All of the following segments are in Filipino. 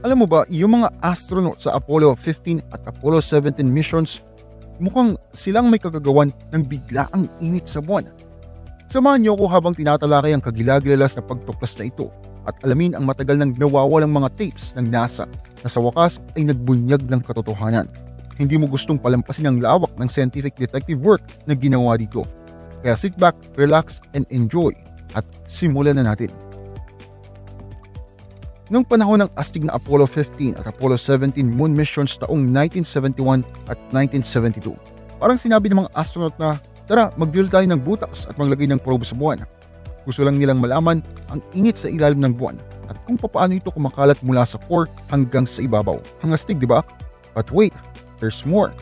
Alam mo ba, yung mga astronaut sa Apollo 15 at Apollo 17 missions, mukhang silang may kagagawan ng biglaang init sa buwan. Samahan niyo ako habang tinatalakay ang kagilagilalas na pagtuklas na ito at alamin ang matagal nang nawawalang mga tapes ng NASA na sa wakas ay nagbunyag ng katotohanan. Hindi mo gustong palampasin ang lawak ng scientific detective work na ginawa dito. Kaya sit back, relax, and enjoy at simulan na natin. Noong panahon ng astig na Apollo 15 at Apollo 17 moon missions taong 1971 at 1972, parang sinabi ng mga astronaut na, tara, mag-drill tayo ng butas at maglagay ng probe sa buwan. Gusto lang nilang malaman ang init sa ilalim ng buwan at kung paano ito kumakalat mula sa core hanggang sa ibabaw. Ang astig, di ba? But wait, there's more.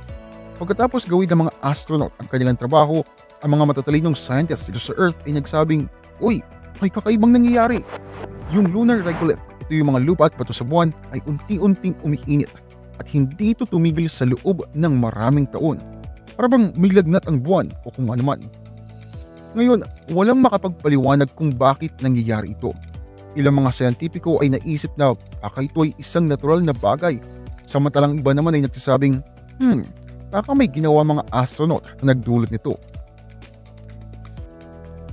Pagkatapos gawin ng mga astronaut ang kanilang trabaho, ang mga matatalinong scientists dito sa Earth ay nagsabing, uy, may kakaibang nangyayari. Yung lunar regolith, ito yung mga lupa at bato sa buwan, ay unti-unting umiinit at hindi ito tumigil sa loob ng maraming taon. Para bang may lagnat ang buwan o kung ano man. Ngayon, walang makapagpaliwanag kung bakit nangyayari ito. Ilang mga siyentipiko ay naisip na baka ito ay isang natural na bagay. Samantalang iba naman ay nagsasabing, baka may ginawa mga astronaut na nagdulot nito.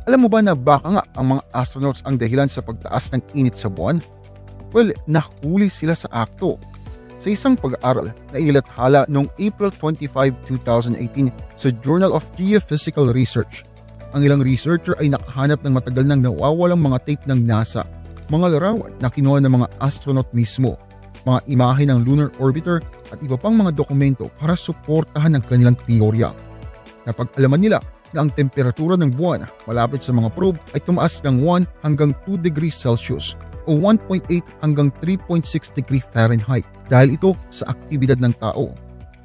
Alam mo ba na baka nga ang mga astronauts ang dahilan sa pagtaas ng init sa buwan? Well, nahuli sila sa akto. Sa isang pag-aaral na inilathala noong April 25, 2018 sa Journal of Geophysical Research, ang ilang researcher ay nakahanap ng matagal nang nawawalang mga tape ng NASA, mga larawan na kinuha ng mga astronaut mismo, mga imahe ng lunar orbiter at iba pang mga dokumento para suportahan ang kanilang teorya. Napag-alaman nila na ang temperatura ng buwan malapit sa mga probe ay tumaas ng 1 hanggang 2 degrees Celsius o 1.8 hanggang 3.6 degree Fahrenheit dahil ito sa aktibidad ng tao.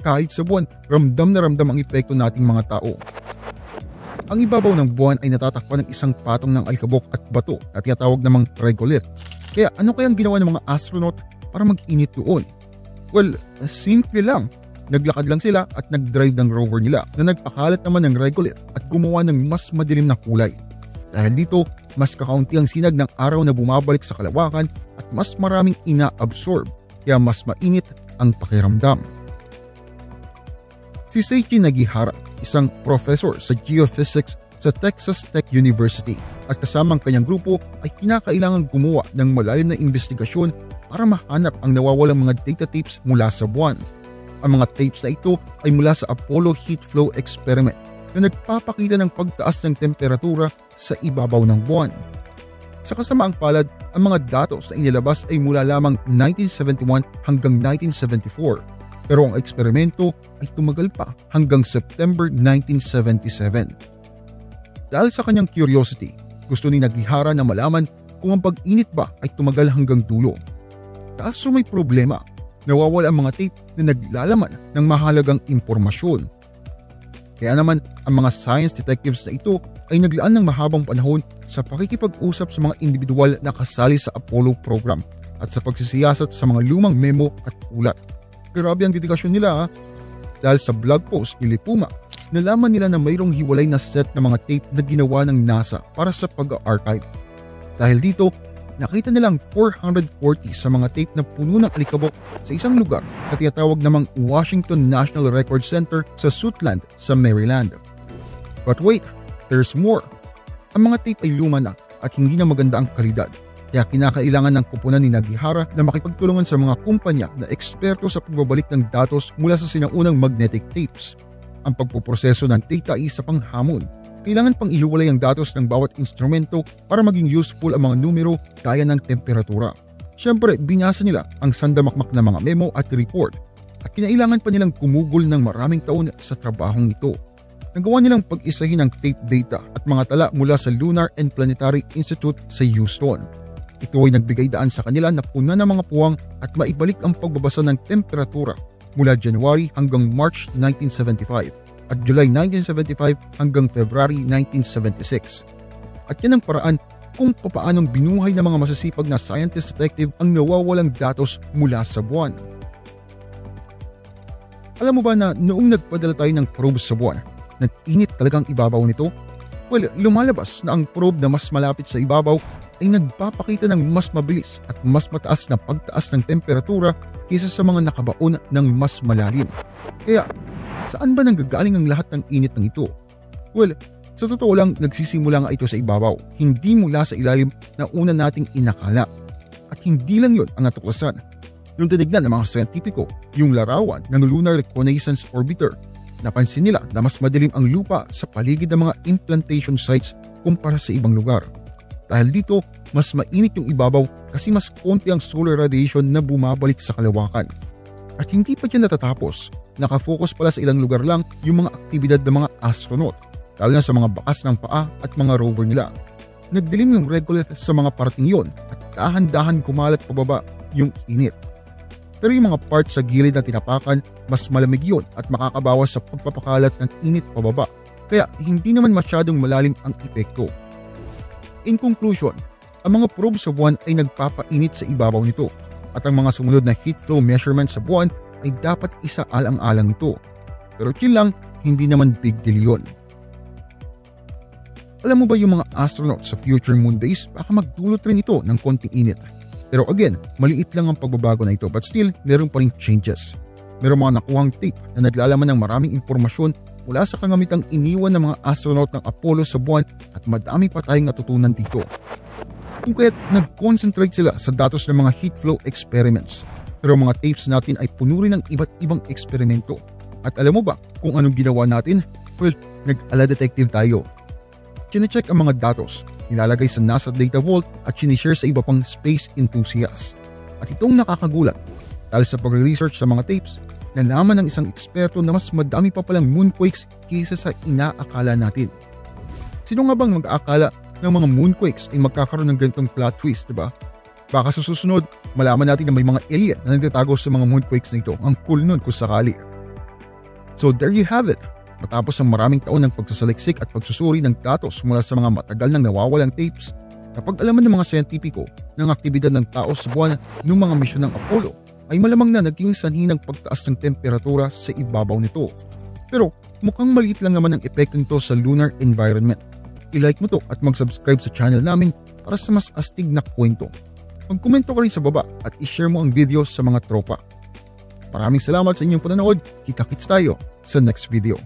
Kahit sa buwan, ramdam na ramdam ang epekto nating mga tao. Ang ibabaw ng buwan ay natatakpan ng isang patong ng alikabok at bato na tinatawag namang regolith. Kaya ano kayang ginawa ng mga astronaut para mag-init doon? Well, simple lang. Naglakad lang sila at nag-drive ng rover nila na nagpakalat naman ng regolith at gumawa ng mas madilim na kulay. Dahil dito, mas kakaunti ang sinag ng araw na bumabalik sa kalawakan at mas maraming ina-absorb, kaya mas mainit ang pakiramdam. Si Seiichi Nagihara, isang professor sa geophysics sa Texas Tech University at kasama ang kanyang grupo ay kinakailangan gumawa ng malalim na investigasyon para mahanap ang nawawalang mga data tapes mula sa buwan. Ang mga tapes na ito ay mula sa Apollo Heat Flow Experiment na nagpapakita ng pagtaas ng temperatura sa ibabaw ng buwan. Sa kasamaang palad, ang mga datos na inilabas ay mula lamang 1971 hanggang 1974, pero ang eksperimento ay tumagal pa hanggang September 1977. Dahil sa kanyang curiosity, gusto ni Nagihara na malaman kung ang pag-init ba ay tumagal hanggang dulo. Kaso may problema, nawawala ang mga tape na naglalaman ng mahalagang impormasyon. Kaya naman, ang mga science detectives na ito ay naglaan ng mahabang panahon sa pakikipag-usap sa mga individual na kasali sa Apollo program at sa pagsisiyasat sa mga lumang memo at ulat. Grabe ang dedikasyon nila ha. Dahil sa blog post ni Lipuma, nalaman nila na mayroong hiwalay na set ng mga tape na ginawa ng NASA para sa pag-archive. Dahil dito, nakita nilang 440 sa mga tape na puno ng alikabok sa isang lugar na tinatawag namang Washington National Record Center sa Suitland sa Maryland. But wait, there's more. Ang mga tape ay luma na at hindi na maganda ang kalidad. Kaya kinakailangan ng kupunan ni Nagihara na makipagtulungan sa mga kumpanya na eksperto sa pagbabalik ng datos mula sa sinaunang magnetic tapes. Ang pagpoproseso ng data ay isa pang hamon. Kailangan pang ihiwalay ang datos ng bawat instrumento para maging useful ang mga numero gaya ng temperatura. Siyempre, binasa nila ang sandamakmak na mga memo at report at kinailangan pa nilang kumugol ng maraming taon sa trabahong ito. Nagawa nilang pag-isahin ang tape data at mga tala mula sa Lunar and Planetary Institute sa Houston. Ito ay nagbigay daan sa kanila na punan ng mga puwang at maibalik ang pagbabasa ng temperatura mula January hanggang March 1975. At July 1975 hanggang February 1976. At yan ang paraan kung papaanong binuhay ng mga masasipag na scientist detective ang nawawalang datos mula sa buwan. Alam mo ba na noong nagpadala tayo ng probe sa buwan, nag-init talagang ibabaw nito? Well, lumalabas na ang probe na mas malapit sa ibabaw ay nagpapakita ng mas mabilis at mas mataas na pagtaas ng temperatura kaysa sa mga nakabaon ng mas malalim. Kaya saan ba nanggagaling ang lahat ng init ng ito? Well, sa totoo lang nagsisimula nga ito sa ibabaw, hindi mula sa ilalim na una nating inakala. At hindi lang yun ang natuklasan. Nung tinignan ng mga siyentipiko yung larawan ng Lunar Reconnaissance Orbiter, napansin nila na mas madilim ang lupa sa paligid ng mga implantation sites kumpara sa ibang lugar. Dahil dito, mas mainit yung ibabaw kasi mas konti ang solar radiation na bumabalik sa kalawakan. At hindi pa dyan natatapos, nakafocus pala sa ilang lugar lang yung mga aktibidad ng mga astronaut, lalo na sa mga bakas ng paa at mga rover nila. Nagdilim yung regolith sa mga parting yon at dahan-dahan kumalat pababa yung init. Pero yung mga parts sa gilid na tinapakan, mas malamig yun at makakabawas sa pagpapakalat ng init pababa. Kaya hindi naman masyadong malalim ang epekto. In conclusion, ang mga probe sa buwan ay nagpapainit sa ibabaw nito at ang mga sumunod na heat flow measurement sa buwan ay dapat isaalang-alang nito. Pero chill lang, hindi naman big deal yun. Alam mo ba yung mga astronaut sa future moon base baka magdulot rin ito ng konting init. Pero again, maliit lang ang pagbabago na ito but still, meron pa rin changes. Meron mga nakuhang tape na naglalaman ng maraming impormasyon mula sa kagamitang iniwan ng mga astronaut ng Apollo sa buwan at madami pa tayong natutunan dito. Kung kaya't nag-concentrate sila sa datos ng mga heat flow experiments. Pero mga tapes natin ay puno rin ng iba't ibang eksperimento. At alam mo ba kung anong ginawa natin? Well, nag-ala detective tayo. Chine-check ang mga datos, nilalagay sa NASA Data Vault at sinishare sa iba pang space enthusiasts. At itong nakakagulat, dahil sa pag-research sa mga tapes, nalaman ng isang eksperto na mas madami pa palang moonquakes kaysa sa inaakala natin. Sino nga bang mag-aakala ng mga moonquakes ay magkakaroon ng ganitong plot twist, diba? Baka sa susunod, malaman natin na may mga alien na nagtatago sa mga moonquakes na ito. Ang cool nun kung sakali. So there you have it. Matapos ang maraming taon ng pagsasaliksik at pagsusuri ng datos mula sa mga matagal nang nawawalang tapes, napag-alaman ng mga siyentipiko ng aktibidad ng tao sa buwan ng mga misyon ng Apollo ay malamang na naging sanhi ng pagtaas ng temperatura sa ibabaw nito. Pero mukhang maliit lang naman ang epekto nito sa lunar environment. I-like mo to at mag-subscribe sa channel namin para sa mas astig na kwento. Mag-komento ka rin sa baba at i-share mo ang video sa mga tropa. Maraming salamat sa inyong panonood. Kita-kits tayo sa next video.